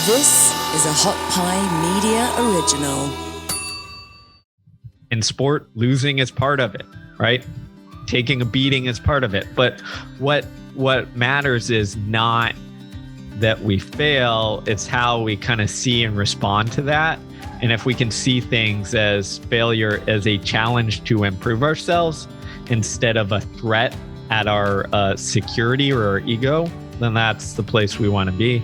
This is a Hot Pie Media original. In sport, losing is part of it, right? Taking a beating is part of it. But what matters is not that we fail, it's how we kind of see and respond to that. And if we can see things as failure as a challenge to improve ourselves instead of a threat at our security or our ego, then that's the place we want to be.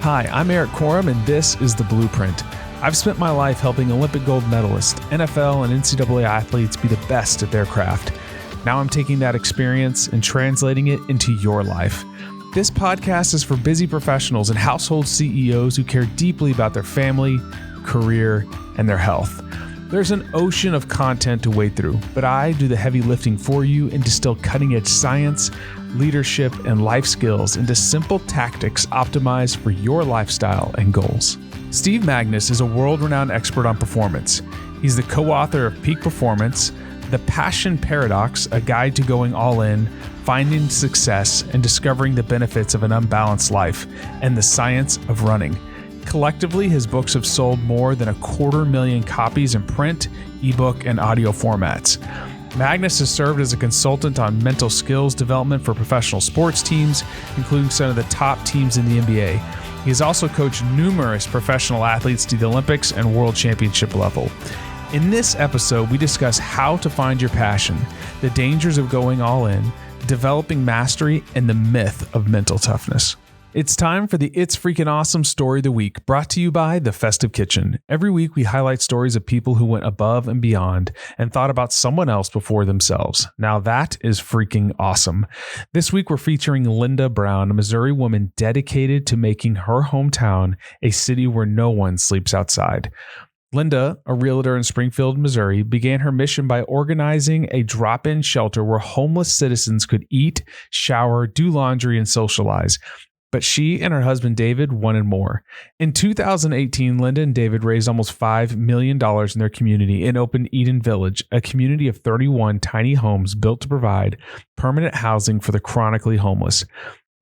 Hi, I'm Erik Korem, and this is The Blueprint. I've spent my life helping Olympic gold medalists, NFL, and NCAA athletes be the best at their craft. Now I'm taking that experience and translating it into your life. This podcast is for busy professionals and household CEOs who care deeply about their family, career, and their health. There's an ocean of content to wade through, but I do the heavy lifting for you and distill cutting-edge science, leadership, and life skills into simple tactics optimized for your lifestyle and goals. Steve Magness is a world-renowned expert on performance. He's the co-author of Peak Performance, The Passion Paradox, a guide to going all in, finding success, and discovering the benefits of an unbalanced life, and The Science of Running. Collectively, his books have sold more than 250,000 copies in print, ebook, and audio formats. Magness has served as a consultant on mental skills development for professional sports teams, including some of the top teams in the NBA. He has also coached numerous professional athletes to the Olympics and World Championship level. In this episode, we discuss how to find your passion, the dangers of going all in, developing mastery, and the myth of mental toughness. It's time for the It's Freaking Awesome Story of the Week, brought to you by the Festive Kitchen. Every week, we highlight stories of people who went above and beyond and thought about someone else before themselves. Now that is freaking awesome. This week, we're featuring Linda Brown, a Missouri woman dedicated to making her hometown a city where no one sleeps outside. Linda, a realtor in Springfield, Missouri, began her mission by organizing a drop-in shelter where homeless citizens could eat, shower, do laundry, and socialize. But she and her husband, David, wanted more. In 2018, Linda and David raised almost $5 million in their community and opened Eden Village, a community of 31 tiny homes built to provide permanent housing for the chronically homeless.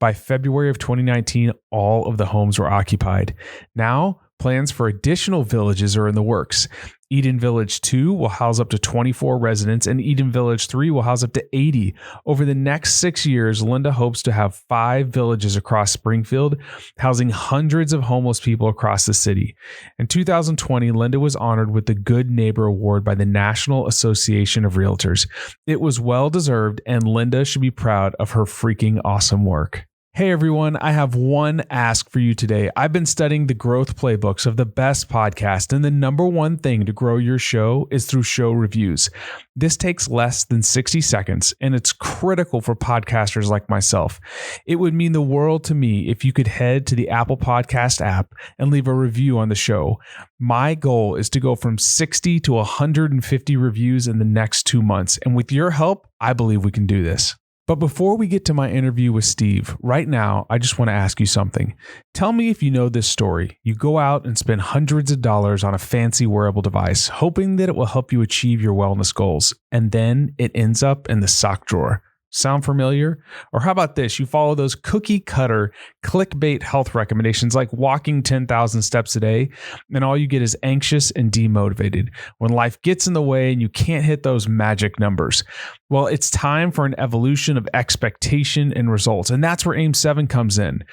By February of 2019, all of the homes were occupied. Now, plans for additional villages are in the works. Eden Village 2 will house up to 24 residents, and Eden Village 3 will house up to 80. Over the next 6 years, Linda hopes to have 5 villages across Springfield, housing hundreds of homeless people across the city. In 2020, Linda was honored with the Good Neighbor Award by the National Association of Realtors. It was well-deserved, and Linda should be proud of her freaking awesome work. Hey everyone, I have one ask for you today. I've been studying the growth playbooks of the best podcast, and the number one thing to grow your show is through show reviews. This takes less than 60 seconds, and it's critical for podcasters like myself. It would mean the world to me if you could head to the Apple Podcast app and leave a review on the show. My goal is to go from 60 to 150 reviews in the next 2 months, and with your help, I believe we can do this. But before we get to my interview with Steve, right now, I just want to ask you something. Tell me if you know this story. You go out and spend hundreds of dollars on a fancy wearable device, hoping that it will help you achieve your wellness goals, and then it ends up in the sock drawer. Sound familiar? Or how about this? You follow those cookie cutter clickbait health recommendations like walking 10,000 steps a day, and all you get is anxious and demotivated when life gets in the way and you can't hit those magic numbers. Well, it's time for an evolution of expectation and results, and that's where AIM 7 comes in.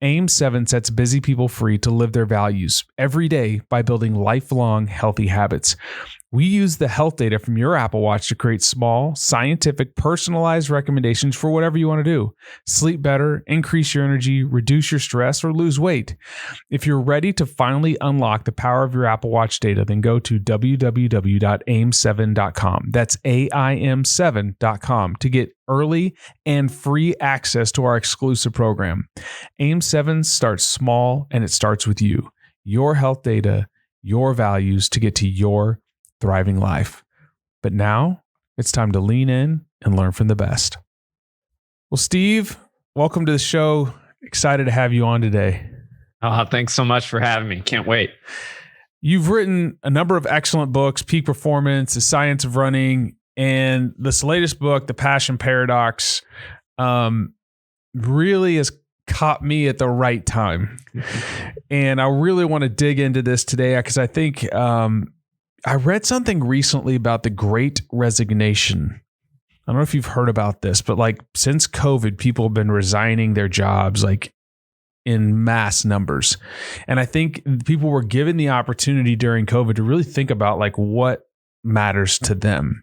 AIM 7 sets busy people free to live their values every day by building lifelong healthy habits. We use the health data from your Apple Watch to create small, scientific, personalized recommendations for whatever you want to do. Sleep better, increase your energy, reduce your stress, or lose weight. If you're ready to finally unlock the power of your Apple Watch data, then go to www.aim7.com. That's AIM7.com to get early and free access to our exclusive program. AIM 7 starts small, and it starts with you. Your health data, your values to get to your thriving life. But now it's time to lean in and learn from the best. Well, Steve, welcome to the show. Excited to have you on today. Oh, thanks so much for having me. Can't wait. You've written a number of excellent books, Peak Performance, The Science of Running. And this latest book, The Passion Paradox, really has caught me at the right time. And I really want to dig into this today because I think I read something recently about the Great Resignation. I don't know if you've heard about this, but like since COVID, people have been resigning their jobs like in mass numbers. And I think people were given the opportunity during COVID to really think about like what matters to them.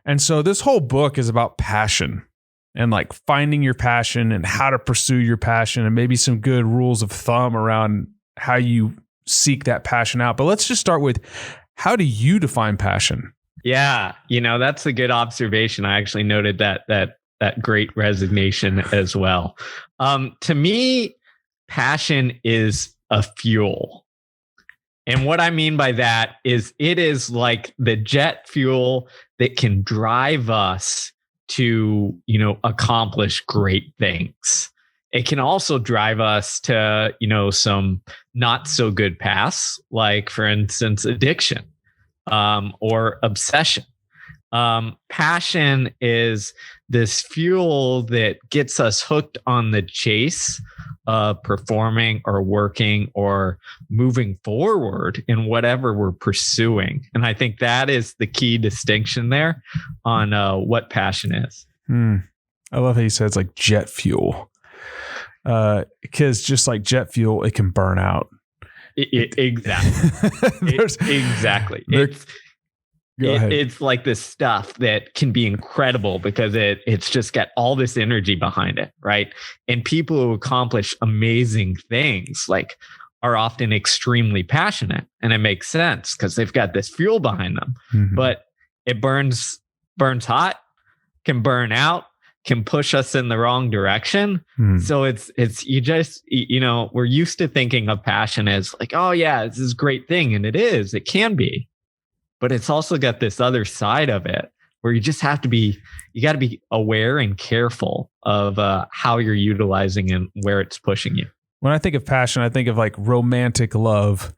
And so this whole book is about passion and like finding your passion and how to pursue your passion and maybe some good rules of thumb around how you seek that passion out. But let's just start with, how do you define passion? Yeah, that's a good observation. I actually noted that Great Resignation as well. To me, passion is a fuel. And what I mean by that is it is like the jet fuel that can drive us to, accomplish great things. It can also drive us to, some not so good paths, like for instance, addiction. Or obsession. Passion is this fuel that gets us hooked on the chase of performing or working or moving forward in whatever we're pursuing. And I think that is the key distinction there on what passion is. I love how you said it's like jet fuel. Because just like jet fuel, it can burn out. Exactly. Exactly. It's like this stuff that can be incredible because it's just got all this energy behind it, right? And people who accomplish amazing things like are often extremely passionate, and it makes sense because they've got this fuel behind them. Mm-hmm. But it burns hot, can burn out, can push us in the wrong direction. So it's you just, we're used to thinking of passion as like, oh yeah, this is a great thing. And it can be, but it's also got this other side of it where you just have to be, you got to be aware and careful of how you're utilizing and where it's pushing you. When I think of passion, I think of like romantic love,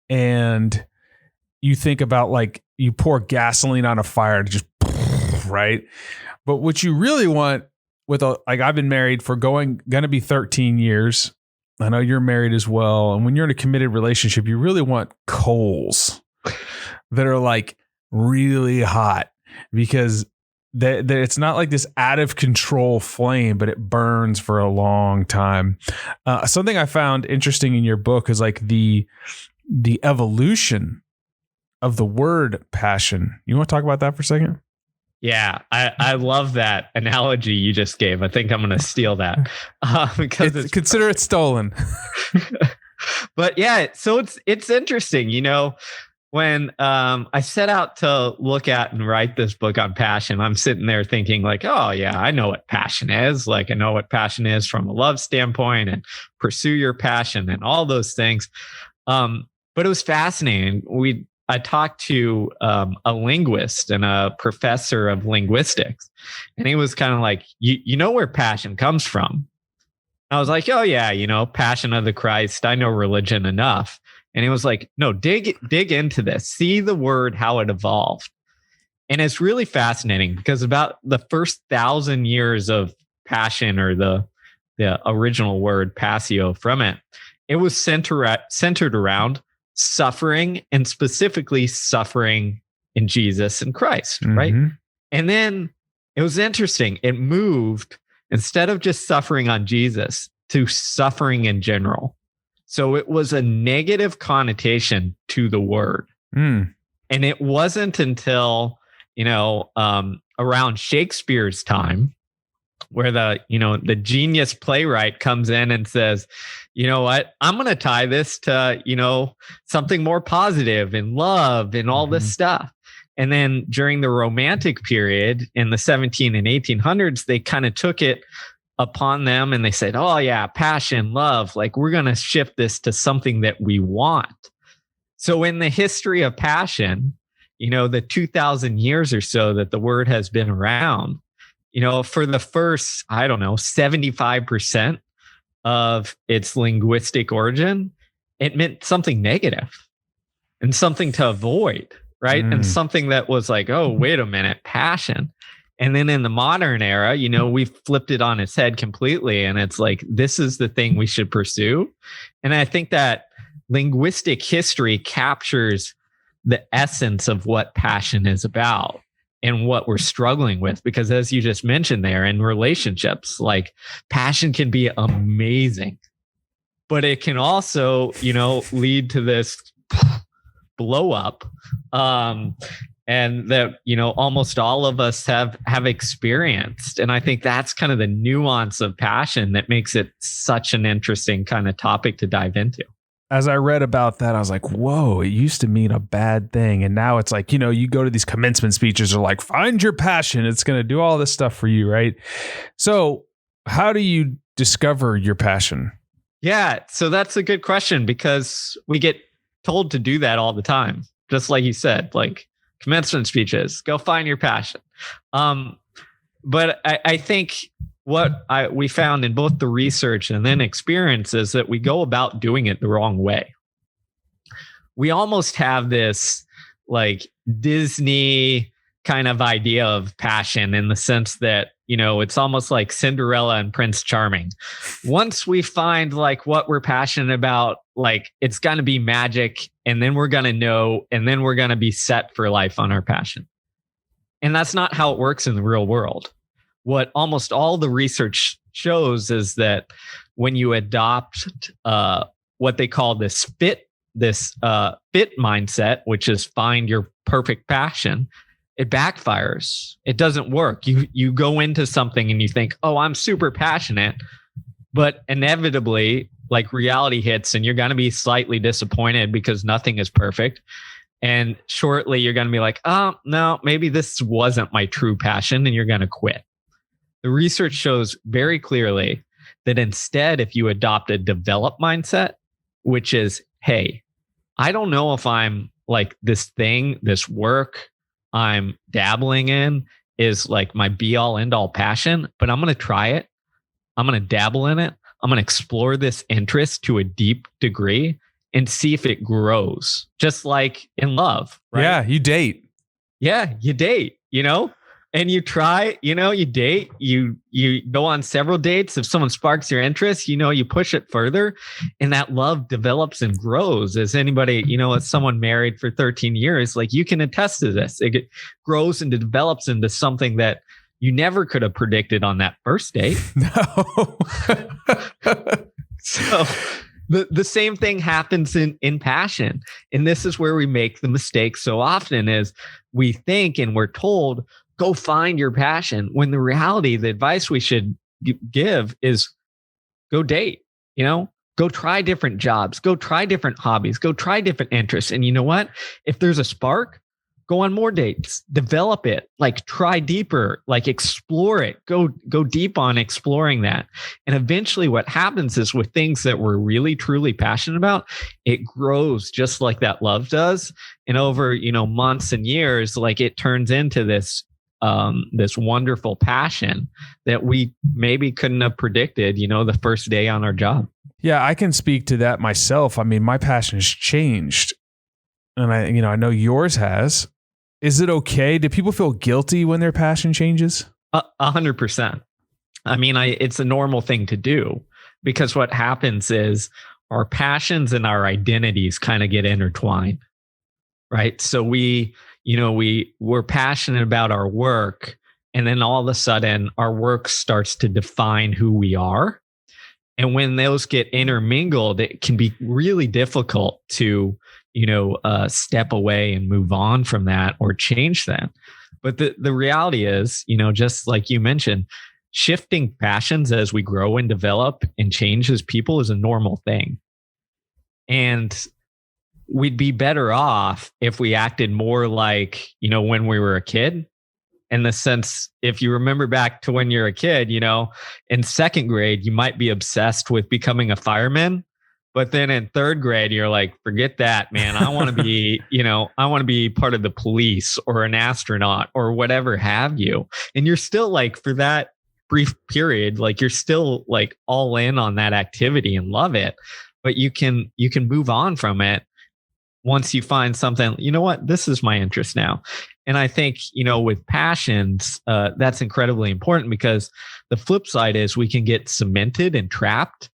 and you think about like you pour gasoline on a fire and just right. But what you really want like I've been married for going to be 13 years. I know you're married as well. And when you're in a committed relationship, you really want coals that are like really hot because it's not like this out of control flame, but it burns for a long time. Something I found interesting in your book is like the evolution of the word passion. You want to talk about that for a second? Yeah, I love that analogy you just gave. I think I'm going to steal that because consider it stolen. But yeah, so it's interesting, when I set out to look at and write this book on passion, I'm sitting there thinking like, oh yeah, I know what passion is. Like I know what passion is from a love standpoint and pursue your passion and all those things. But it was fascinating. I talked to a linguist and a professor of linguistics, and he was kind of like, you know where passion comes from? I was like, oh yeah, passion of the Christ. I know religion enough. And he was like, no, dig into this. See the word, how it evolved. And it's really fascinating because about the first 1,000 years of passion, or the original word passio from it was centered around suffering, and specifically suffering in Jesus and Christ, right? And then it was interesting. It moved, instead of just suffering on Jesus, to suffering in general. So it was a negative connotation to the word. And it wasn't until, around Shakespeare's time where the genius playwright comes in and says, you know what, I'm going to tie this to, something more positive and love and all this stuff. And then during the Romantic period in the 17 and 1800s, they kind of took it upon them and they said, oh yeah, passion, love, like we're going to shift this to something that we want. So in the history of passion, the 2,000 years or so that the word has been around, for the first, 75% of its linguistic origin, it meant something negative and something to avoid, right? And something that was like, oh, wait a minute, passion. And then in the modern era, we've flipped it on its head completely. And it's like, this is the thing we should pursue. And I think that linguistic history captures the essence of what passion is about and what we're struggling with. Because as you just mentioned there, in relationships, like passion can be amazing, but it can also, lead to this blow up. And that, almost all of us have experienced. And I think that's kind of the nuance of passion that makes it such an interesting kind of topic to dive into. As I read about that, I was like, whoa, it used to mean a bad thing. And now it's like, you go to these commencement speeches are like, find your passion. It's going to do all this stuff for you, right? So how do you discover your passion? Yeah, so that's a good question, because we get told to do that all the time. Just like you said, like commencement speeches, go find your passion. But I think what we found in both the research and then experience is that we go about doing it the wrong way. We almost have this like Disney kind of idea of passion, in the sense that, it's almost like Cinderella and Prince Charming. Once we find like what we're passionate about, like it's going to be magic, and then we're going to know, and then we're going to be set for life on our passion. And that's not how it works in the real world. What almost all the research shows is that when you adopt what they call this fit mindset, which is find your perfect passion, it backfires. It doesn't work. You go into something and you think, oh, I'm super passionate, but inevitably, like reality hits and you're going to be slightly disappointed because nothing is perfect. And shortly you're going to be like, oh, no, maybe this wasn't my true passion, and you're going to quit. The research shows very clearly that instead, if you adopt a develop mindset, which is, hey, I don't know if I'm like this thing, this work I'm dabbling in is like my be all end all passion, but I'm going to try it. I'm going to dabble in it. I'm going to explore this interest to a deep degree and see if it grows, just like in love, right? Yeah, you date. Yeah, you date, and you try, you date, you go on several dates. If someone sparks your interest, you push it further, and that love develops and grows. As anybody, as someone married for 13 years, like you can attest to this. It grows and develops into something that you never could have predicted on that first date. No. So the same thing happens in passion. And this is where we make the mistake so often, is we think and we're told, go find your passion, when the reality, the advice we should give is go date, go try different jobs, go try different hobbies, go try different interests. And you know what? If there's a spark, go on more dates, develop it, like try deeper, like explore it, go deep on exploring that. And eventually what happens is, with things that we're really, truly passionate about, it grows just like that love does. And over, months and years, like it turns into this wonderful passion that we maybe couldn't have predicted, the first day on our job. Yeah, I can speak to that myself. I mean, my passion has changed, and I know yours has. Is it okay? Do people feel guilty when their passion changes? 100%. I mean, it's a normal thing to do, because what happens is our passions and our identities kind of get intertwined, right? So we're passionate about our work, and then all of a sudden our work starts to define who we are. And when those get intermingled, it can be really difficult to, step away and move on from that or change that. But the reality is, just like you mentioned, shifting passions as we grow and develop and change as people is a normal thing. And we'd be better off if we acted more like, when we were a kid. In the sense, if you remember back to when you're a kid, in second grade, you might be obsessed with becoming a fireman. But then in third grade, you're like, forget that, man. I want to be, I want to be part of the police or an astronaut or whatever have you. And you're still like, for that brief period, like you're still like all in on that activity and love it. But you can move on from it once you find something, you know what, this is my interest now. And I think, with passions, that's incredibly important, because the flip side is we can get cemented and trapped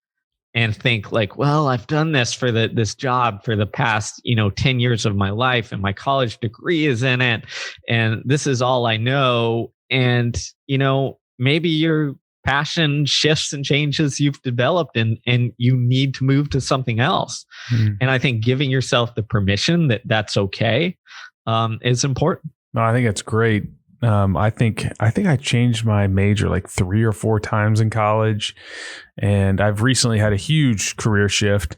and think like, well, I've done this for this job for the past, 10 years of my life, and my college degree is in it, and this is all I know. And, maybe your passion shifts and changes, you've developed, and you need to move to something else. And I think giving yourself the permission that that's okay is important. No, I think it's great. I think I changed my major like 3 or 4 times in college, and I've recently had a huge career shift,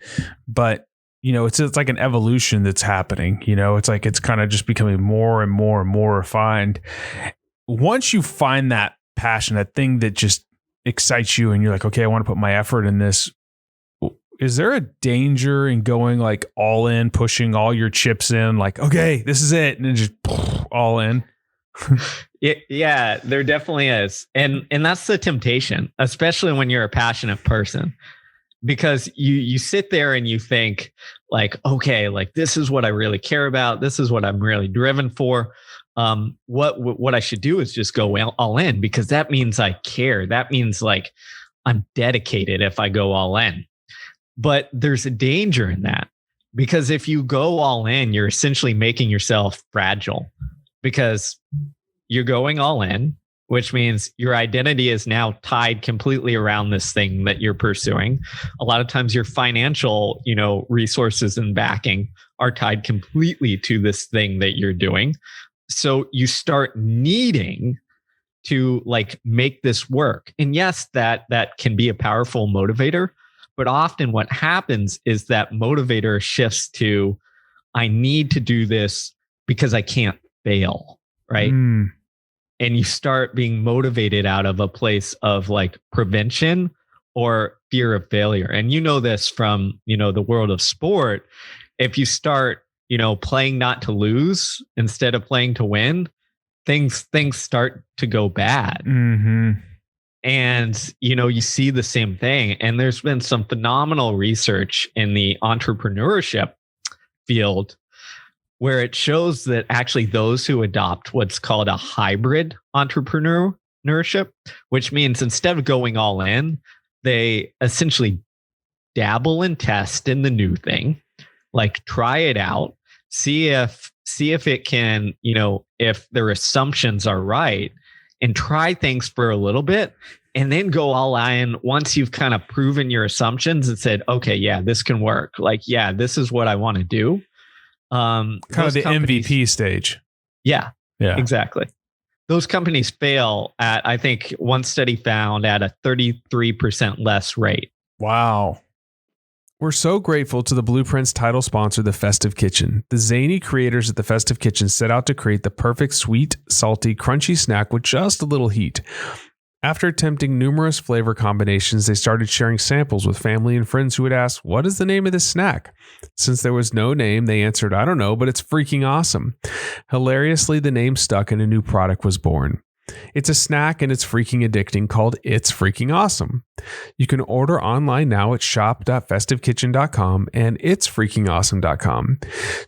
but it's like an evolution that's happening. It's like, it's kind of just becoming more and more and more refined. Once you find that passion, that thing that just excites you, and you're like, okay, I want to put my effort in this. Is there a danger in going like all in, pushing all your chips in, like, okay, this is it, and then just all in? Yeah, there definitely is. And that's the temptation, especially when you're a passionate person, because you sit there and you think like, okay, like this is what I really care about. This is what I'm really driven for. What I should do is just go all in, because that means I care. That means like I'm dedicated if I go all in. But there's a danger in that, because if you go all in, you're essentially making yourself fragile, because you're going all in, which means your identity is now tied completely around this thing that you're pursuing. A lot of times your financial, resources and backing are tied completely to this thing that you're doing. So you start needing to like make this work. And yes, that can be a powerful motivator. But often what happens is that motivator shifts to, I need to do this because I can't fail, right? And you start being motivated out of a place of like prevention or fear of failure. And this from, the world of sport. If you start, playing not to lose instead of playing to win, things start to go bad. And, you see the same thing. And there's been some phenomenal research in the entrepreneurship field where it shows that actually those who adopt what's called a hybrid entrepreneurship, which means instead of going all in, they essentially dabble and test in the new thing, like try it out, see if it can, if their assumptions are right, and try things for a little bit, and then go all in once you've kind of proven your assumptions and said, okay, yeah, this can work. Like, yeah, this is what I want to do. Kind of the MVP stage. Yeah, exactly. Those companies fail at, I think one study found, at a 33% less rate. Wow. We're so grateful to the Blueprint's title sponsor, the Festive Kitchen. The zany creators at the Festive Kitchen set out to create the perfect sweet, salty, crunchy snack with just a little heat. After attempting numerous flavor combinations, they started sharing samples with family and friends who would ask, what is the name of this snack? Since there was no name, they answered, I don't know, but it's freaking awesome. Hilariously, the name stuck and a new product was born. It's a snack and it's freaking addicting called It's Freaking Awesome. You can order online now at shop.festivekitchen.com and itsfreakingawesome.com.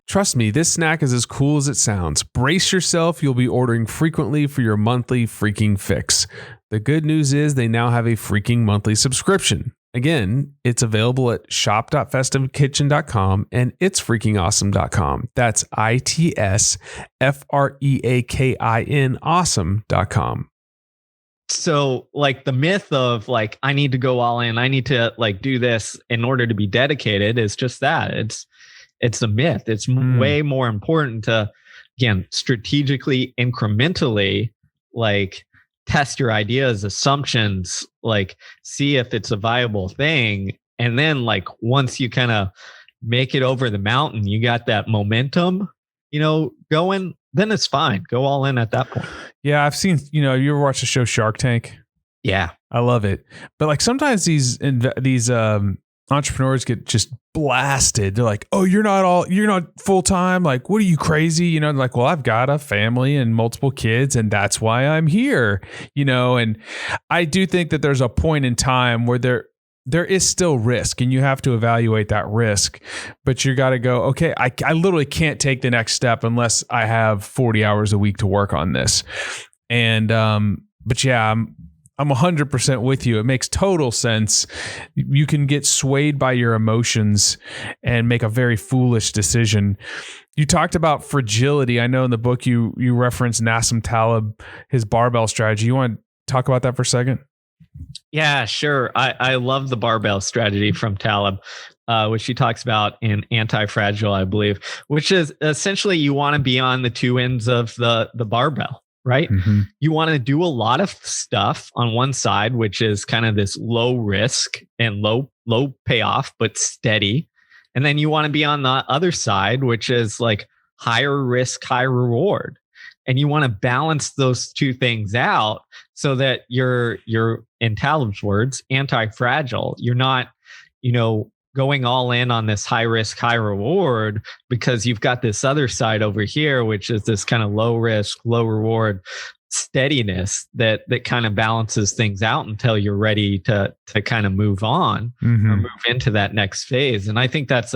Trust me, this snack is as cool as it sounds. Brace yourself, you'll be ordering frequently for your monthly freaking fix. The good news is they now have a freaking monthly subscription. Again, it's available at shop.festivekitchen.com and itsfreakingawesome.com. That's ITSFREAKIN awesome.com. So like the myth of like, I need to go all in, I need to like do this in order to be dedicated is just that. It's a myth. It's way more important to, again, strategically, incrementally, like test your ideas, assumptions, like see if it's a viable thing. And then like once you kind of make it over the mountain, you got that momentum, going, then it's fine. Go all in at that point. Yeah. I've seen, you ever watch the show Shark Tank? Yeah. I love it. But like sometimes these entrepreneurs get just blasted. They're like, oh, you're not full time. Like, what are you crazy? Like, well, I've got a family and multiple kids and that's why I'm here, and I do think that there's a point in time where there is still risk, and you have to evaluate that risk, but you got to go, okay, I literally can't take the next step unless I have 40 hours a week to work on this. And, but yeah, I'm 100% with you. It makes total sense. You can get swayed by your emotions and make a very foolish decision. You talked about fragility. I know in the book you referenced Nassim Taleb, his barbell strategy. You want to talk about that for a second? Yeah, sure. I love the barbell strategy from Taleb, which he talks about in Anti-Fragile, I believe, which is essentially you want to be on the two ends of the barbell, right? Mm-hmm. You want to do a lot of stuff on one side, which is kind of this low risk and low payoff, but steady. And then you want to be on the other side, which is like higher risk, high reward. And you want to balance those two things out so that you're in Taleb's words, anti-fragile. You're not, going all in on this high risk, high reward because you've got this other side over here, which is this kind of low risk, low reward steadiness that kind of balances things out until you're ready to kind of move on or move into that next phase. And I think that's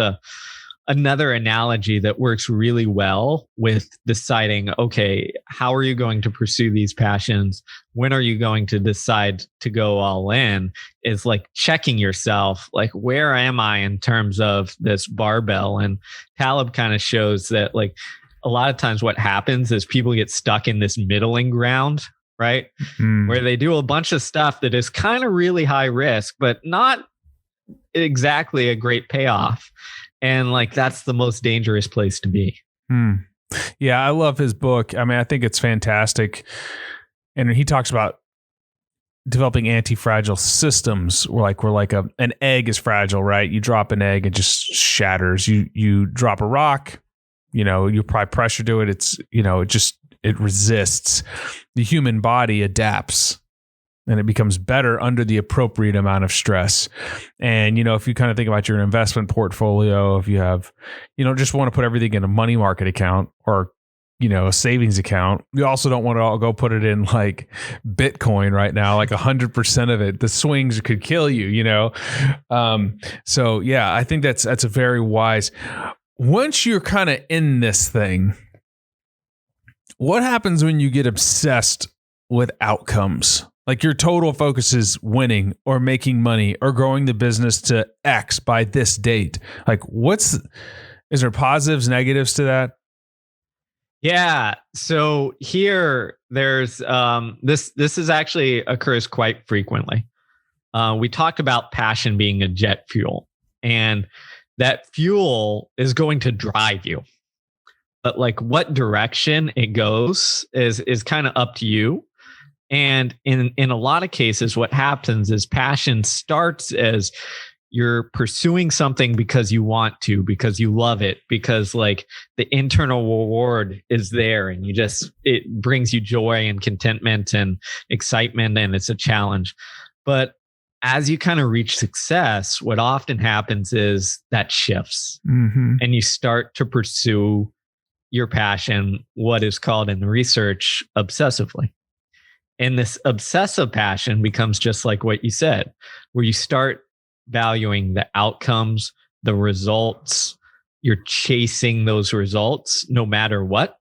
another analogy that works really well with deciding, okay, how are you going to pursue these passions? When are you going to decide to go all in? Is like checking yourself, like, where am I in terms of this barbell? And Taleb kind of shows that, like, a lot of times what happens is people get stuck in this middling ground, right? Where they do a bunch of stuff that is kind of really high risk, but not exactly a great payoff. And like, that's the most dangerous place to be. Yeah, I love his book. I mean, I think it's fantastic. And he talks about developing anti-fragile systems where an egg is fragile, right? You drop an egg, it just shatters. You drop a rock, you apply pressure to it. It resists. The human body adapts. And it becomes better under the appropriate amount of stress. And, if you kind of think about your investment portfolio, if you have, just want to put everything in a money market account or, a savings account, you also don't want to all go put it in like Bitcoin right now, like 100% of it. The swings could kill you, So yeah, I think that's a very wise. Once you're kind of in this thing, what happens when you get obsessed with outcomes? Like your total focus is winning or making money or growing the business to X by this date. Like is there positives, negatives to that? Yeah. So here there's, this is actually occurs quite frequently. We talked about passion being a jet fuel, and that fuel is going to drive you. But like what direction it goes is kind of up to you. And in a lot of cases, what happens is passion starts as you're pursuing something because you want to, because you love it, because like the internal reward is there and it brings you joy and contentment and excitement, and it's a challenge. But as you kind of reach success, what often happens is that shifts and you start to pursue your passion, what is called in the research obsessively. And this obsessive passion becomes just like what you said, where you start valuing the outcomes, the results. You're chasing those results no matter what.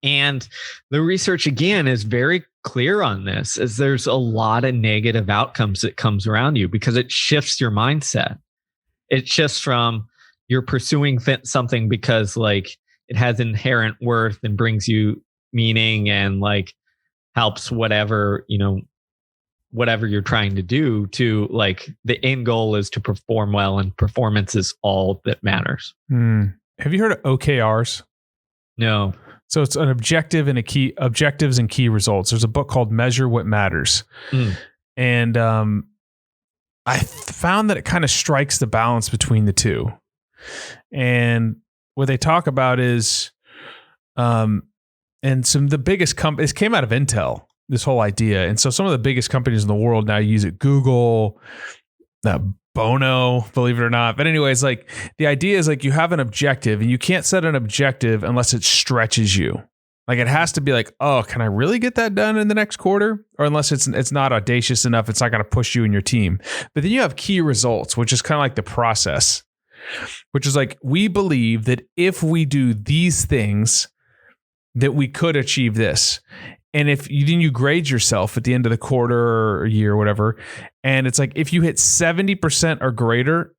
And the research, again, is very clear on this, as there's a lot of negative outcomes that comes around you because it shifts your mindset. It shifts from you're pursuing something because like it has inherent worth and brings you meaning and like helps whatever you're trying to do, to like the end goal is to perform well, and performance is all that matters. Have you heard of OKRs? No. So it's an objectives and key results. There's a book called Measure What Matters. And I found that it kind of strikes the balance between the two. And what they talk about is and some of the biggest companies came out of Intel, this whole idea. And so some of the biggest companies in the world now use it. Google, Bono, believe it or not. But anyways, like the idea is like you have an objective and you can't set an objective unless it stretches you. Like it has to be like, oh, can I really get that done in the next quarter? Or unless it's not audacious enough, it's not going to push you and your team. But then you have key results, which is kind of like the process, which is like, we believe that if we do these things, that we could achieve this. And if you grade yourself at the end of the quarter or year or whatever, and it's like, if you hit 70% or greater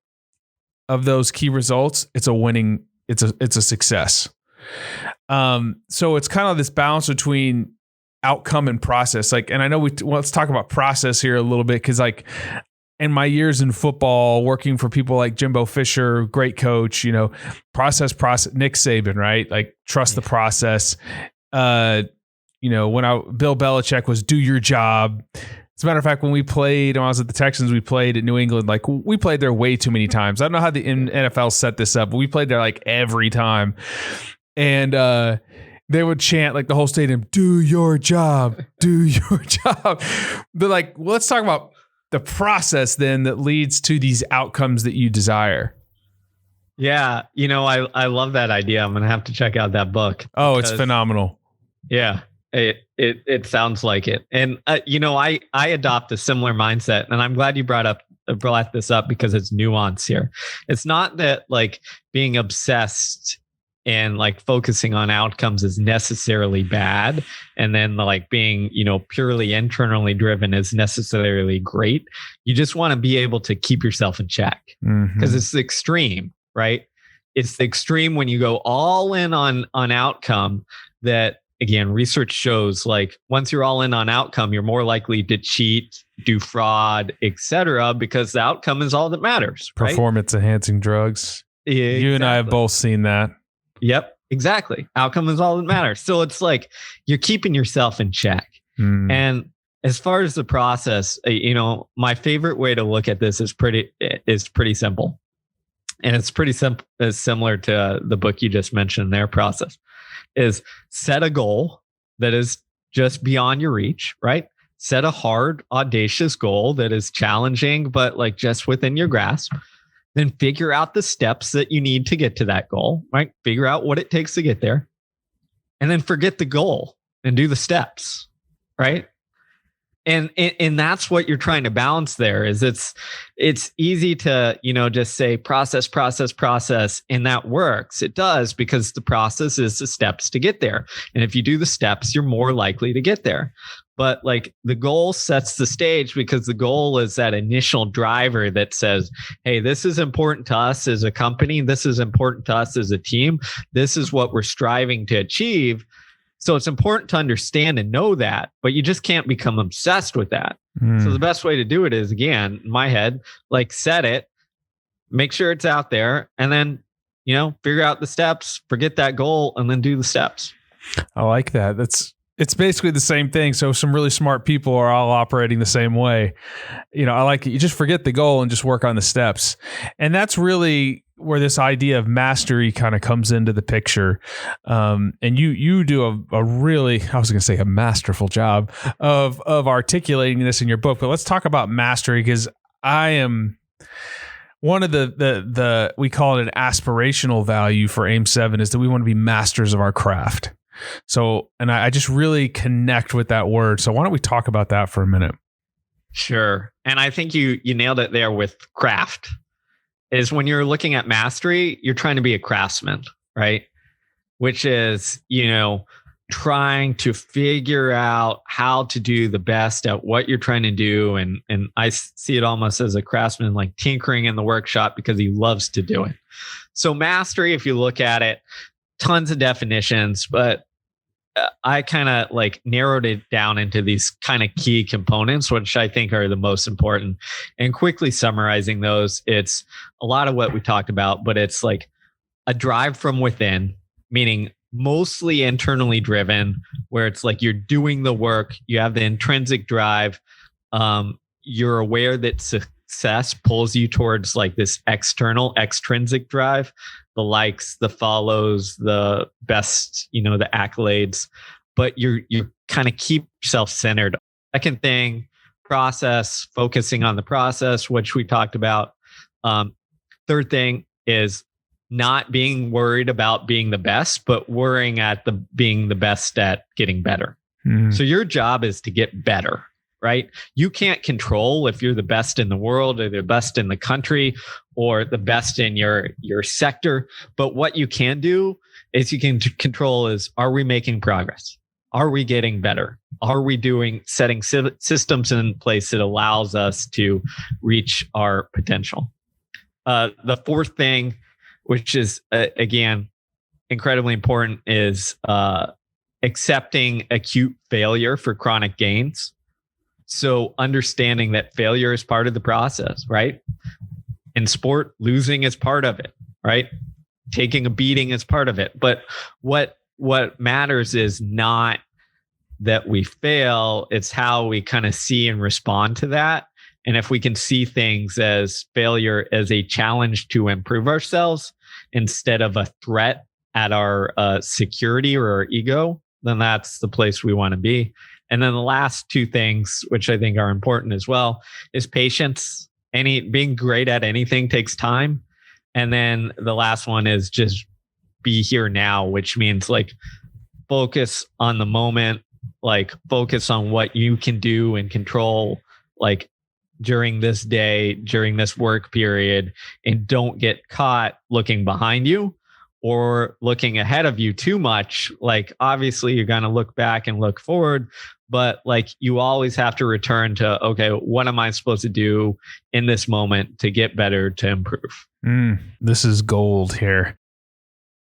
of those key results, it's a winning, it's a success. So it's kind of this balance between outcome and process. Like, and I know let's talk about process here a little bit. Cause like in my years in football, working for people like Jimbo Fisher, great coach, process, Nick Saban, right? Like trust the process. When Bill Belichick was do your job. As a matter of fact, when I was at the Texans, we played at New England. Like we played there way too many times. I don't know how the NFL set this up, but we played there like every time. And they would chant like the whole stadium, do your job, do your job. But like, let's talk about the process then that leads to these outcomes that you desire. Yeah. I love that idea. I'm going to have to check out that book. Oh, it's phenomenal. Yeah. It sounds like it. And, I adopt a similar mindset, and I'm glad you brought this up because it's nuance here. It's not that like being obsessed and like focusing on outcomes is necessarily bad. And then like being, purely internally driven is necessarily great. You just want to be able to keep yourself in check because it's the extreme, right? It's the extreme when you go all in on outcome that, again, research shows like once you're all in on outcome, you're more likely to cheat, do fraud, etc., because the outcome is all that matters. Right? Performance enhancing drugs. Yeah, exactly. You and I have both seen that. Yep, exactly. Outcome is all that matters. So it's like you're keeping yourself in check. And as far as the process, my favorite way to look at this is pretty simple. And it's pretty simple, similar to the book you just mentioned, their process is set a goal that is just beyond your reach, right? Set a hard, audacious goal that is challenging, but like just within your grasp. Then figure out the steps that you need to get to that goal, right? Figure out what it takes to get there. And then forget the goal and do the steps, right? And that's what you're trying to balance there is it's easy to, just say process, and that works. It does because the process is the steps to get there. And if you do the steps, you're more likely to get there. But like the goal sets the stage because the goal is that initial driver that says, hey, this is important to us as a company. This is important to us as a team. This is what we're striving to achieve. So it's important to understand and know that, but you just can't become obsessed with that. So the best way to do it is, again, in my head, like set it, make sure it's out there, and then, figure out the steps, forget that goal, and then do the steps. I like that. It's basically the same thing. So some really smart people are all operating the same way. I like it. You just forget the goal and just work on the steps. And that's really where this idea of mastery kind of comes into the picture. And you do a really, I was going to say a masterful job of articulating this in your book, but let's talk about mastery because I am one of the we call it an aspirational value for AIM-7 is that we want to be masters of our craft. So, and I just really connect with that word. So why don't we talk about that for a minute? Sure. And I think you nailed it there with craft. Is when you're looking at mastery, you're trying to be a craftsman, right? Which is, trying to figure out how to do the best at what you're trying to do. And I see it almost as a craftsman, like tinkering in the workshop because he loves to do it. So mastery, if you look at it, tons of definitions, but I kind of like narrowed it down into these kind of key components, which I think are the most important. And quickly summarizing those, it's a lot of what we talked about, but it's like a drive from within, meaning mostly internally driven, where it's like you're doing the work, you have the intrinsic drive, you're aware that success pulls you towards like this extrinsic drive, the likes, the follows, the best, the accolades, but you kind of keep yourself centered. Second thing, process, focusing on the process, which we talked about. Third thing is not being worried about being the best, but worrying at being the best at getting better. So your job is to get better, right? You can't control if you're the best in the world or the best in the country or the best in your sector. But what you can do is you can control is, are we making progress? Are we getting better? Are we setting systems in place that allows us to reach our potential? The fourth thing, which is, again, incredibly important, is accepting acute failure for chronic gains. So understanding that failure is part of the process, right? In sport, losing is part of it, right? Taking a beating is part of it. But what matters is not that we fail, it's how we kind of see and respond to that. And if we can see things as failure as a challenge to improve ourselves instead of a threat at our security or our ego, then that's the place we want to be. And then the last two things, which I think are important as well, is patience. Being great at anything takes time. And then the last one is just be here now, which means like focus on the moment, like focus on what you can do and control, like during this day, during this work period, and don't get caught looking behind you or looking ahead of you too much. Like, obviously you're going to look back and look forward, but like you always have to return to, okay, what am I supposed to do in this moment to get better, to improve? This is gold here.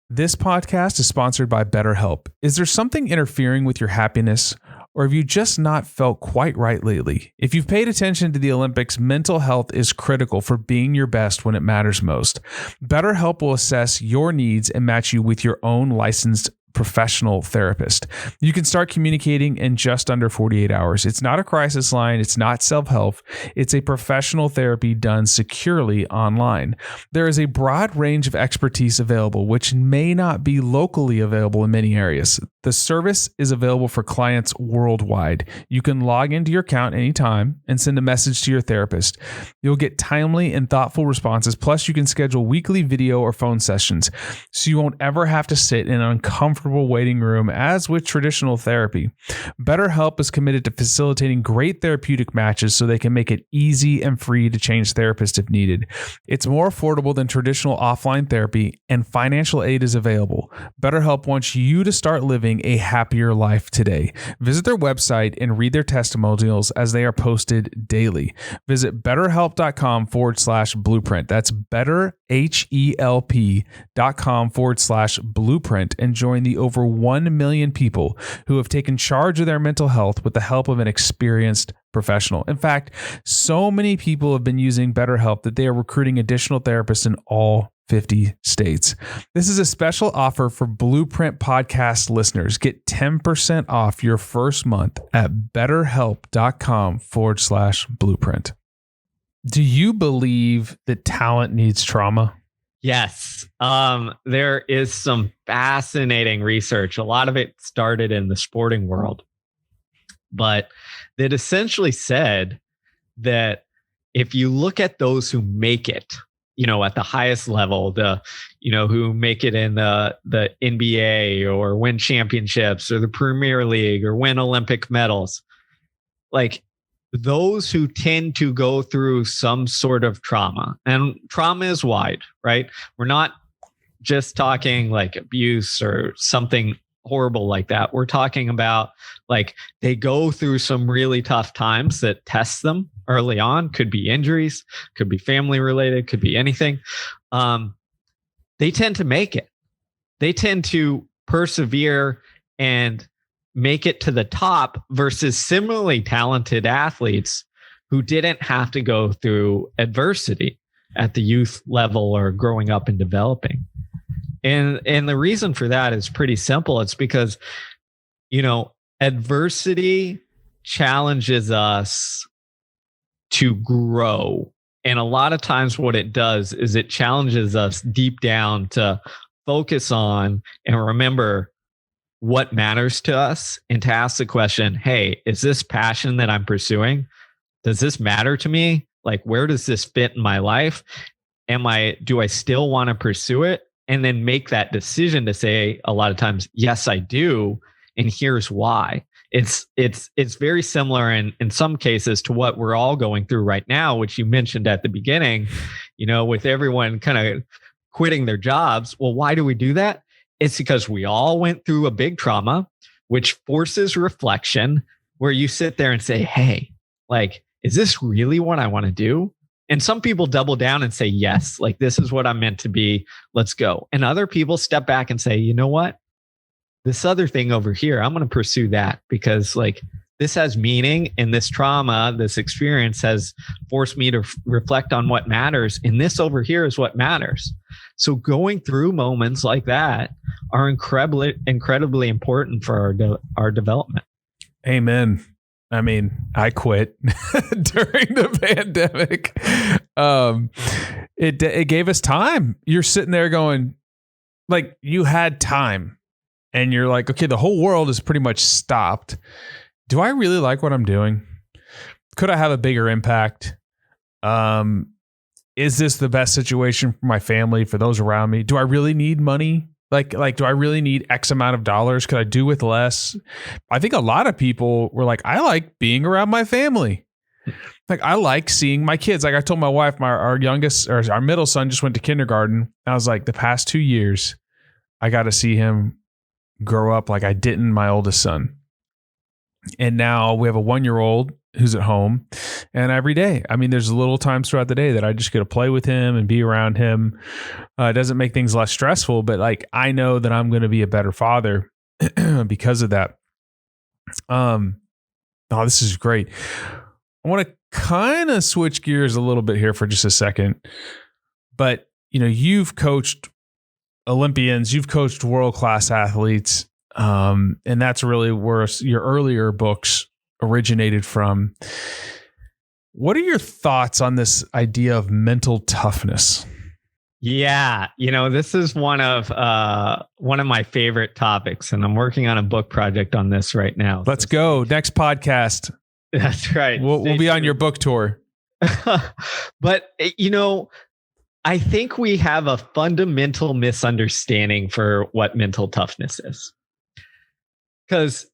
This podcast is sponsored by BetterHelp. Is there something interfering with your happiness, or have you just not felt quite right lately? If you've paid attention to the Olympics, mental health is critical for being your best when it matters most. BetterHelp will assess your needs and match you with your own licensed professional therapist. You can start communicating in just under 48 hours. It's not a crisis line. It's not self-help. It's a professional therapy done securely online. There is a broad range of expertise available, which may not be locally available in many areas. The service is available for clients worldwide. You can log into your account anytime and send a message to your therapist. You'll get timely and thoughtful responses. Plus, you can schedule weekly video or phone sessions, so you won't ever have to sit in an uncomfortable waiting room as with traditional therapy. BetterHelp is committed to facilitating great therapeutic matches so they can make it easy and free to change therapists if needed. It's more affordable than traditional offline therapy, and financial aid is available. BetterHelp wants you to start living a happier life today. Visit their website and read their testimonials as they are posted daily. Visit betterhelp.com/blueprint. That's betterhelp.com/blueprint and join the over 1 million people who have taken charge of their mental health with the help of an experienced professional. In fact, so many people have been using BetterHelp that they are recruiting additional therapists in all 50 states. This is a special offer for Blueprint podcast listeners. Get 10% off your first month at betterhelp.com/blueprint. Do you believe that talent needs trauma? Yes. There is some fascinating research. A lot of it started in the sporting world, but that essentially said that if you look at those who make it, at the highest level, who make it in the NBA or win championships or the Premier League or win Olympic medals, like those who tend to go through some sort of trauma, and trauma is wide, right? We're not just talking like abuse or something horrible like that. We're talking about like they go through some really tough times that test them early on. Could be injuries, could be family related, could be anything. They tend to make it. They tend to persevere and make it to the top versus similarly talented athletes who didn't have to go through adversity at the youth level or growing up and developing. And the reason for that is pretty simple. It's because, adversity challenges us to grow. And a lot of times what it does is it challenges us deep down to focus on and remember what matters to us and to ask the question, hey, is this passion that I'm pursuing? Does this matter to me? Like, where does this fit in my life? Do I still want to pursue it? and then make that decision to say a lot of times, yes, I do. And here's why. It's very similar in some cases to what we're all going through right now, which you mentioned at the beginning, with everyone kind of quitting their jobs. Well, why do we do that? It's because we all went through a big trauma, which forces reflection, where you sit there and say, hey, like, is this really what I want to do? And some people double down and say, yes, like this is what I'm meant to be. Let's go. And other people step back and say, you know what? This other thing over here, I'm going to pursue that because like this has meaning, and this trauma, this experience has forced me to reflect on what matters. And this over here is what matters. So going through moments like that are incredibly important for our development. Amen. I mean, I quit during the pandemic. It gave us time. You're sitting there going, like, you had time, and you're like, okay, the whole world is pretty much stopped. Do I really like what I'm doing? Could I have a bigger impact? Is this the best situation for my family, for those around me? Do I really need money? Like, do I really need X amount of dollars? Could I do with less? I think a lot of people were like, I like being around my family. Like, I like seeing my kids. Like I told my wife, our youngest or our middle son just went to kindergarten. I was like, the past 2 years, I got to see him grow up like I didn't my oldest son. And now we have a 1-year-old who's at home, and every day, I mean, there's little times throughout the day that I just get to play with him and be around him. It doesn't make things less stressful, but like, I know that I'm going to be a better father because of that. Oh, this is great. I want to kind of switch gears a little bit here for just a second, but you've coached Olympians, you've coached world-class athletes. And that's really where your earlier books originated from. What are your thoughts on this idea of mental toughness? Yeah, this is one of my favorite topics, and I'm working on a book project on this right now. Let's go. Next podcast. That's right. We'll be on your book tour. But I think we have a fundamental misunderstanding for what mental toughness is. Because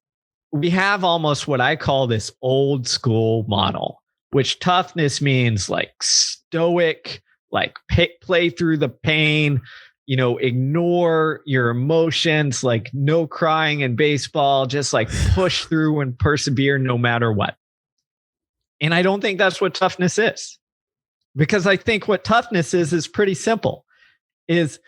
we have almost what I call this old school model, which toughness means like stoic, like play through the pain, ignore your emotions, like no crying in baseball, just like push through and persevere no matter what. And I don't think that's what toughness is, because I think what toughness is pretty simple. Is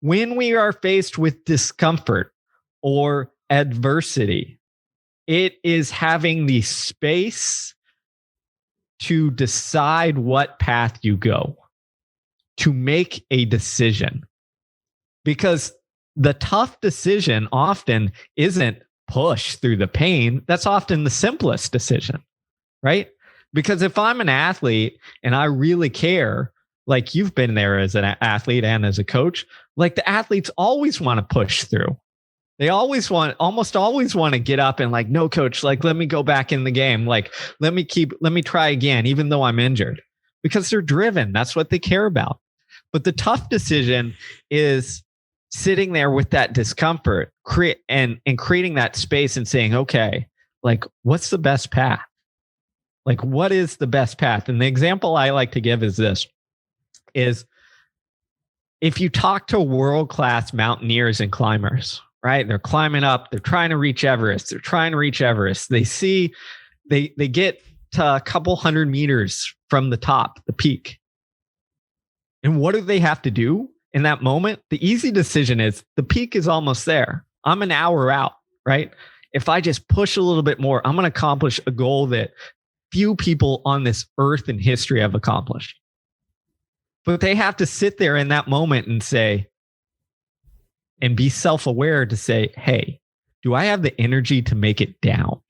when we are faced with discomfort or adversity, it is having the space to decide what path you go, to make a decision. Because the tough decision often isn't push through the pain. That's often the simplest decision, right? Because if I'm an athlete and I really care, like you've been there as an athlete and as a coach, like the athletes always want to push through. They almost always want to get up and like, no, coach, like, let me go back in the game. Like, let me try again, even though I'm injured, because they're driven. That's what they care about. But the tough decision is sitting there with that discomfort, and creating that space and saying, okay, like, what's the best path? Like, what is the best path? And the example I like to give is this, is if you talk to world-class mountaineers and climbers, right? They're climbing up. They're trying to reach Everest. They get to a couple 100 meters from the top, the peak. And what do they have to do in that moment? The easy decision is the peak is almost there. I'm an hour out, right? If I just push a little bit more, I'm going to accomplish a goal that few people on this earth in history have accomplished. But they have to sit there in that moment and say, and be self-aware to say, hey, do I have the energy to make it down?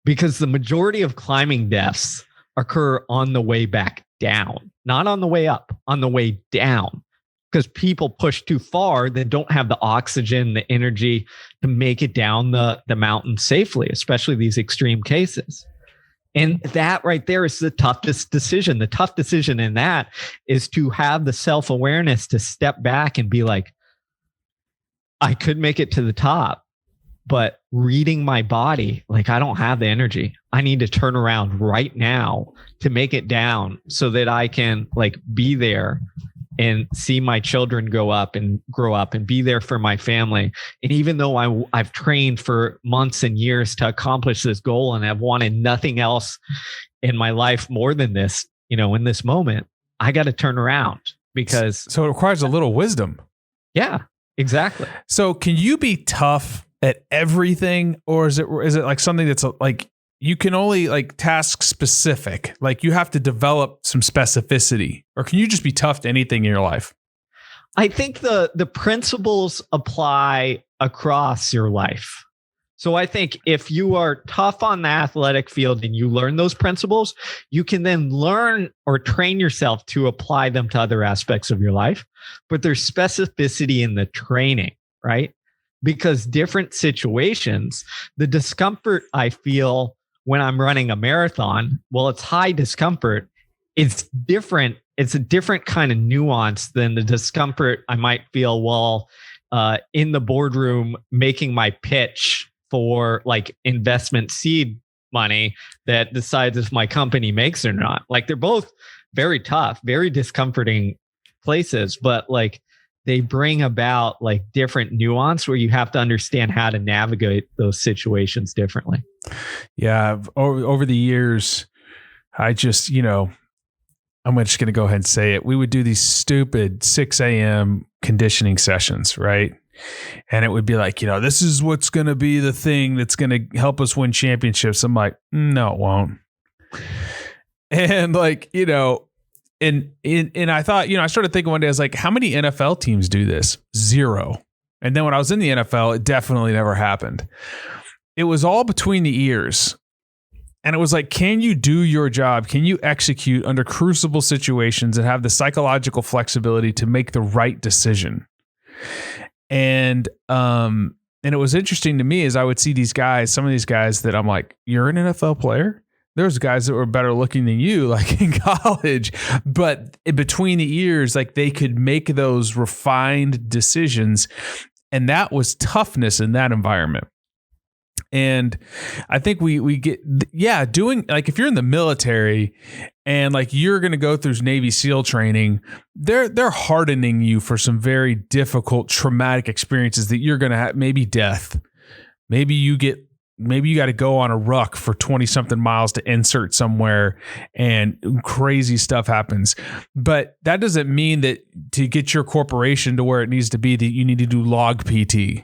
Because the majority of climbing deaths occur on the way back down, not on the way up, on the way down. Because people push too far, they don't have the oxygen, the energy to make it down the mountain safely, especially these extreme cases. And that right there is the toughest decision. The tough decision in that is to have the self-awareness to step back and be like, I could make it to the top, but reading my body, like I don't have the energy. I need to turn around right now to make it down so that I can like be there and see my children grow up and be there for my family. And even though I've trained for months and years to accomplish this goal and I've wanted nothing else in my life more than this, in this moment, I got to turn around because. So it requires a little wisdom. Yeah, exactly. So can you be tough at everything, or is it like something that's like you can only like task specific, like you have to develop some specificity, or can you just be tough to anything in your life? I think the principles apply across your life. So I think if you are tough on the athletic field and you learn those principles, you can then learn or train yourself to apply them to other aspects of your life. But there's specificity in the training, right? Because different situations, the discomfort I feel when I'm running a marathon, well, it's high discomfort. It's different. It's a different kind of nuance than the discomfort I might feel while in the boardroom making my pitch for like investment seed money that decides if my company makes it or not. Like they're both very tough, very discomforting places, but like they bring about like different nuance where you have to understand how to navigate those situations differently. Yeah. Over the years, I just, I'm just going to go ahead and say it. We would do these stupid 6 a.m. conditioning sessions, right? And it would be like, this is what's going to be the thing that's going to help us win championships. I'm like, no, it won't. And like, and I thought, I started thinking one day, I was like, how many NFL teams do this? 0. And then when I was in the NFL, it definitely never happened. It was all between the ears. And it was like, can you do your job? Can you execute under crucible situations and have the psychological flexibility to make the right decision? And it was interesting to me as I would see these guys, some of these guys that I'm like, you're an NFL player? There's guys that were better looking than you, like in college, but in between the ears, like they could make those refined decisions. And that was toughness in that environment. And I think we get, doing like, if you're in the military and like you're going to go through Navy SEAL training, they're hardening you for some very difficult, traumatic experiences that you're going to have, maybe death. Maybe you got to go on a ruck for 20 something miles to insert somewhere and crazy stuff happens. But that doesn't mean that to get your corporation to where it needs to be that you need to do log PT.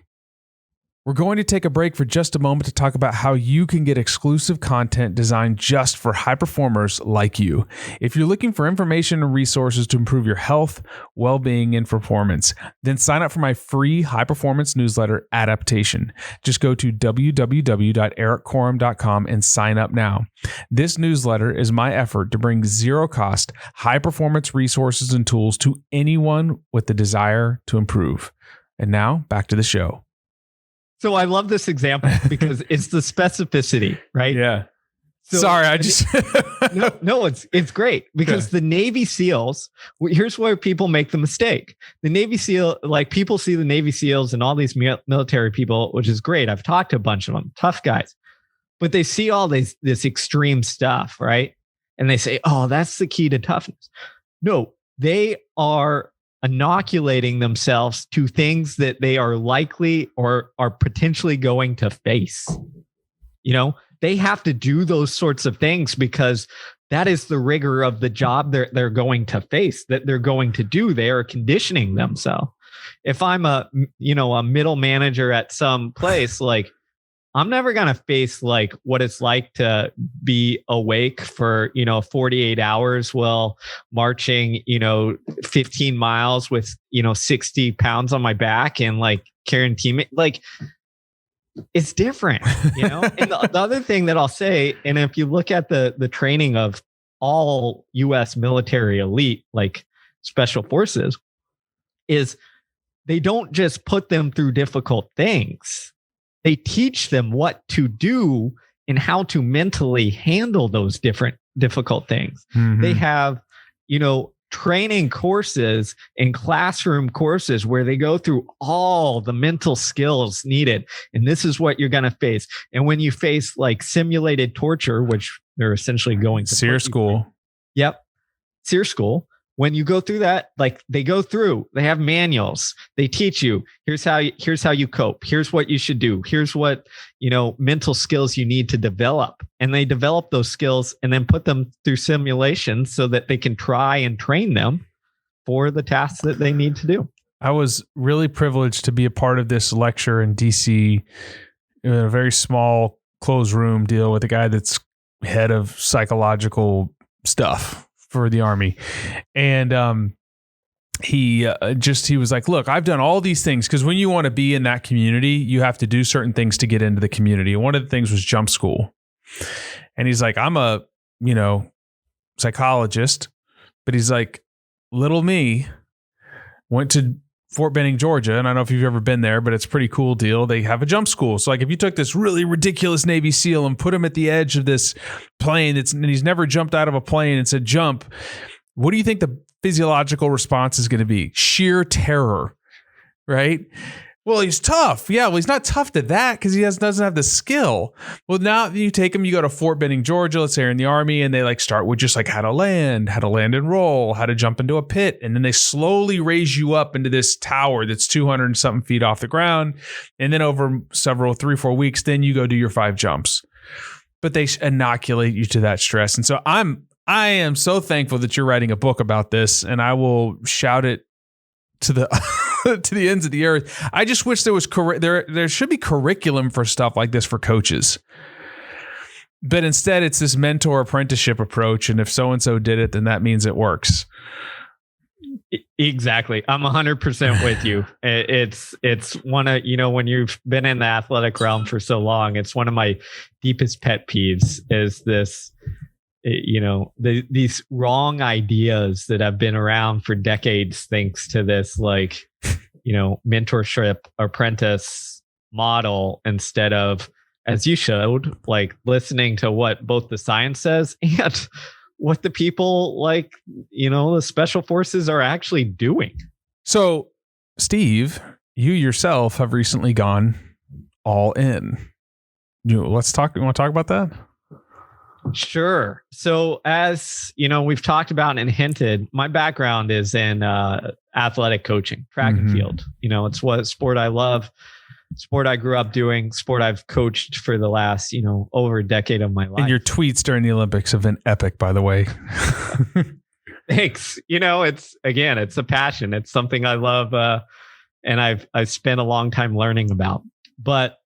We're going to take a break for just a moment to talk about how you can get exclusive content designed just for high performers like you. If you're looking for information and resources to improve your health, well-being, and performance, then sign up for my free high-performance newsletter, Adaptation. Just go to www.erikkorem.com and sign up now. This newsletter is my effort to bring zero-cost, high-performance resources and tools to anyone with the desire to improve. And now, back to the show. So I love this example because it's the specificity, right? Yeah. So, sorry, I just no, it's great because the Navy SEALs, here's where people make the mistake. The Navy SEAL, like people see the Navy SEALs and all these military people, which is great. I've talked to a bunch of them, tough guys, but they see all this extreme stuff, right? And they say, oh, that's the key to toughness. No, they are inoculating themselves to things that they are likely or are potentially going to face. They have to do those sorts of things because that is the rigor of the job they're going to face, that they're going to do. They are conditioning themselves. If I'm a middle manager at some place, like I'm never going to face like what it's like to be awake for, 48 hours while marching, 15 miles with, 60 pounds on my back and like carrying teammate. Like it's different, And the other thing that I'll say, and if you look at the training of all U.S. military elite, like special forces, is they don't just put them through difficult things. They teach them what to do in how to mentally handle those difficult things. They have, training courses and classroom courses where they go through all the mental skills needed. And this is what you're going to face. And when you face like simulated torture, which they're essentially going to SEER school. Yep. SEER school. When you go through that, like they have manuals. They teach you, here's how you cope. Here's what you should do. Here's what, mental skills you need to develop. And they develop those skills and then put them through simulations so that they can try and train them for the tasks that they need to do. I was really privileged to be a part of this lecture in DC in a very small closed room deal with a guy that's head of psychological stuff for the Army. And he was like, look, I've done all these things, because when you want to be in that community, you have to do certain things to get into the community. And one of the things was jump school. And he's like, I'm a, psychologist, but he's like, little me went to Fort Benning, Georgia. And I don't know if you've ever been there, but it's a pretty cool deal. They have a jump school. So like if you took this really ridiculous Navy SEAL and put him at the edge of this plane, and he's never jumped out of a plane and said, jump, what do you think the physiological response is going to be? Sheer terror, right? Well, he's tough. Yeah, well, he's not tough to that because he doesn't have the skill. Well, now you take him, you go to Fort Benning, Georgia, let's say you're in the Army, and they like start with just like how to land and roll, how to jump into a pit. And then they slowly raise you up into this tower that's 200 and something feet off the ground. And then over 3-4 weeks, then you go do your 5 jumps. But they inoculate you to that stress. And so I am so thankful that you're writing a book about this, and I will shout it to the to the ends of the earth. I just wish there was there should be curriculum for stuff like this for coaches. But instead it's this mentor apprenticeship approach, and if so and so did it, then that means it works. Exactly. I'm 100% with you. It's one of, when you've been in the athletic realm for so long, it's one of my deepest pet peeves is this, these wrong ideas that have been around for decades, thanks to this, mentorship apprentice model, instead of, as you showed, like listening to what both the science says and what the people the special forces are actually doing. So, Steve, you yourself have recently gone all in. You want to talk about that? Sure. So as we've talked about and hinted, my background is in athletic coaching, track and field. It's what sport I love, sport I grew up doing, sport I've coached for the last, over a decade of my life. And your tweets during the Olympics have been epic, by the way. Thanks. It's a passion. It's something I love. And I've spent a long time learning about, but,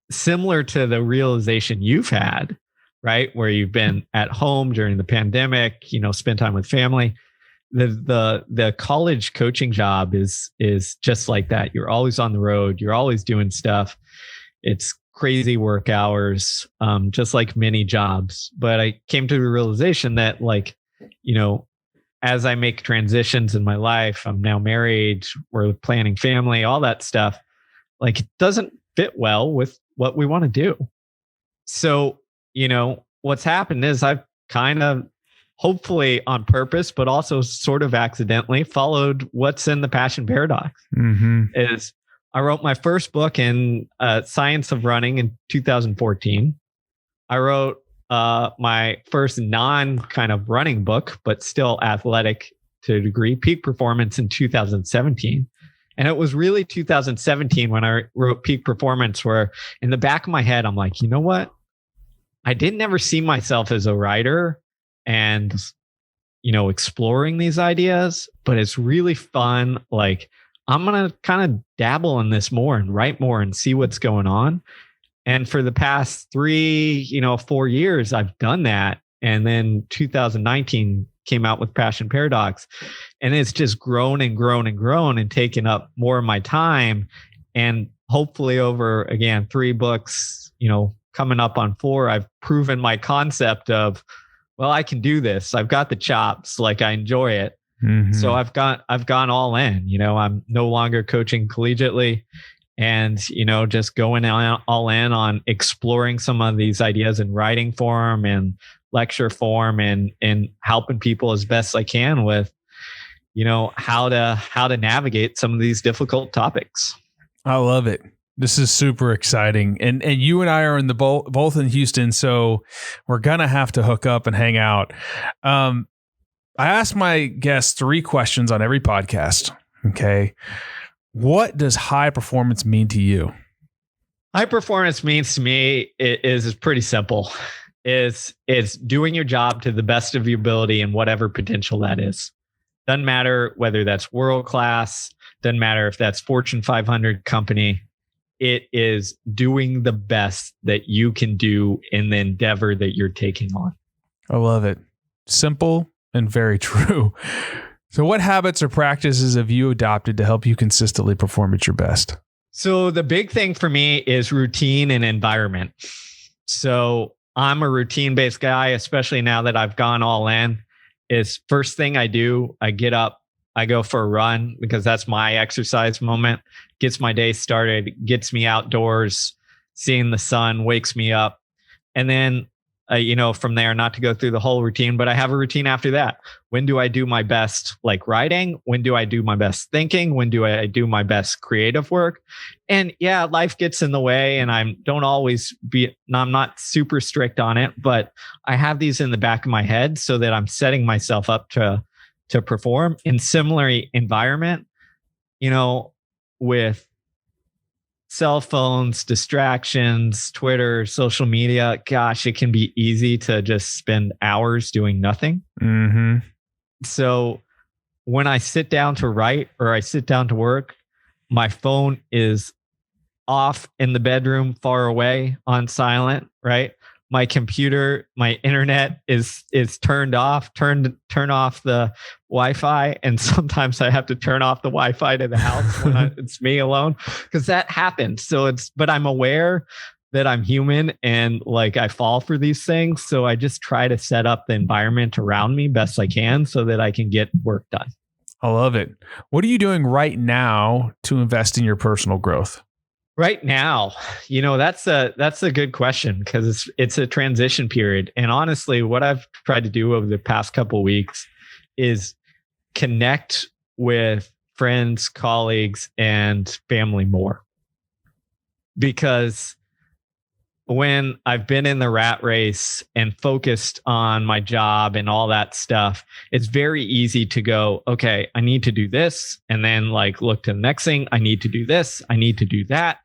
similar to the realization you've had, right? Where you've been at home during the pandemic, spend time with family. The college coaching job is just like that. You're always on the road. You're always doing stuff. It's crazy work hours, just like many jobs. But I came to the realization that as I make transitions in my life, I'm now married, we're planning family, all that stuff, it doesn't fit well with what we want to do. So, what's happened is I've kind of, hopefully on purpose, but also sort of accidentally, followed what's in the passion paradox. Is I wrote my first book in Science of Running in 2014. I wrote my first non kind of running book, but still athletic to a degree, Peak Performance, in 2017. And it was really 2017 when I wrote Peak Performance, where in the back of my head, I'm like, you know what? I didn't ever see myself as a writer and, exploring these ideas, but it's really fun. I'm going to kind of dabble in this more and write more and see what's going on. And for the past 4 years, I've done that. And then 2019 came out with Passion Paradox, and it's just grown and grown and grown and taken up more of my time. And hopefully over, again, 3 books, coming up on 4, I've proven my concept of, well, I can do this. I've got the chops. I enjoy it. So I've gone all in. I'm no longer coaching collegiately, and, just going all in on exploring some of these ideas in writing form and lecture form, and helping people as best I can with, how to navigate some of these difficult topics. I love it. This is super exciting. And you and I are in both in Houston, so we're going to have to hook up and hang out. I ask my guests 3 questions on every podcast. Okay. What does high performance mean to you? High performance means to me is pretty simple. It's doing your job to the best of your ability and whatever potential that is. Doesn't matter whether that's world class, doesn't matter if that's Fortune 500 company. It is doing the best that you can do in the endeavor that you're taking on. I love it. Simple and very true. So what habits or practices have you adopted to help you consistently perform at your best? So the big thing for me is routine and environment. So I'm a routine-based guy, especially now that I've gone all in. Is first thing I do, I get up, I go for a run because that's my exercise moment, gets my day started, gets me outdoors, seeing the sun wakes me up. And then, from there, not to go through the whole routine, but I have a routine after that. When do I do my best, like writing? When do I do my best thinking? When do I do my best creative work? And yeah, life gets in the way, and I'm not super strict on it, but I have these in the back of my head so that I'm setting myself up to perform in similar environment, with cell phones, distractions, Twitter, social media. Gosh, it can be easy to just spend hours doing nothing. Mm-hmm. So when I sit down to write or I sit down to work, my phone is off in the bedroom, far away, on silent, right? My computer, my internet is turned off, turn off the Wi-Fi. And sometimes I have to turn off the Wi-Fi to the house when it's me alone, because that happens. But I'm aware that I'm human and like I fall for these things. So I just try to set up the environment around me best I can so that I can get work done. I love it. What are you doing right now to invest in your personal growth? Right now, that's a good question, because it's a transition period. And honestly, what I've tried to do over the past couple of weeks is connect with friends, colleagues, and family more. Because when I've been in the rat race and focused on my job and all that stuff, it's very easy to go, okay, I need to do this. And then look to the next thing. I need to do this. I need to do that.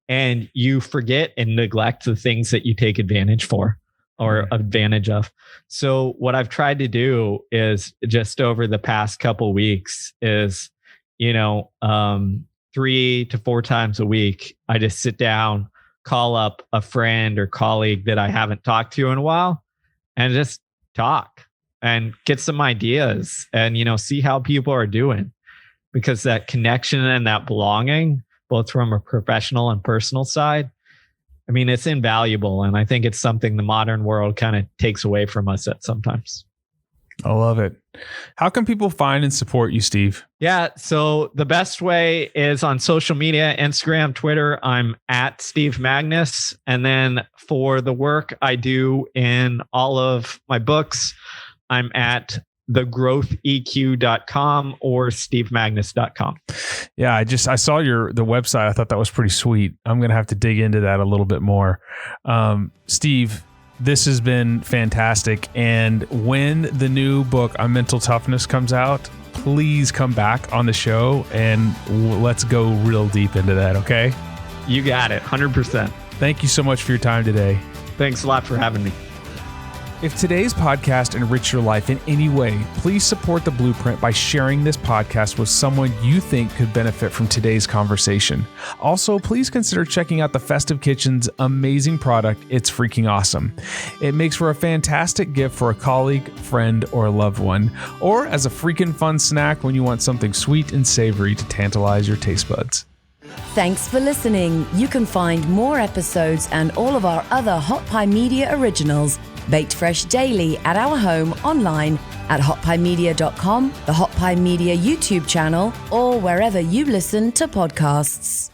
And you forget and neglect the things that you take advantage of. So what I've tried to do is just over the past couple weeks is, 3 to 4 times a week, I just sit down, call up a friend or colleague that I haven't talked to in a while, and just talk and get some ideas and, see how people are doing, because that connection and that belonging, both from a professional and personal side, it's invaluable. And I think it's something the modern world kind of takes away from us at sometimes. I love it. How can people find and support you, Steve? Yeah. So the best way is on social media, Instagram, Twitter. I'm at Steve Magness. And then for the work I do in all of my books, I'm at thegrowtheq.com or stevemagness.com. Yeah, I saw the website. I thought that was pretty sweet. I'm going to have to dig into that a little bit more. Steve, this has been fantastic. And when the new book on mental toughness comes out, please come back on the show and let's go real deep into that. Okay. You got it. 100%. Thank you so much for your time today. Thanks a lot for having me. If today's podcast enriched your life in any way, please support The Blueprint by sharing this podcast with someone you think could benefit from today's conversation. Also, please consider checking out the Festive Kitchen's amazing product. It's freaking awesome. It makes for a fantastic gift for a colleague, friend, or a loved one, or as a freaking fun snack when you want something sweet and savory to tantalize your taste buds. Thanks for listening. You can find more episodes and all of our other Hot Pie Media originals baked fresh daily at our home online at hotpiemedia.com, the Hot Pie Media YouTube channel, or wherever you listen to podcasts.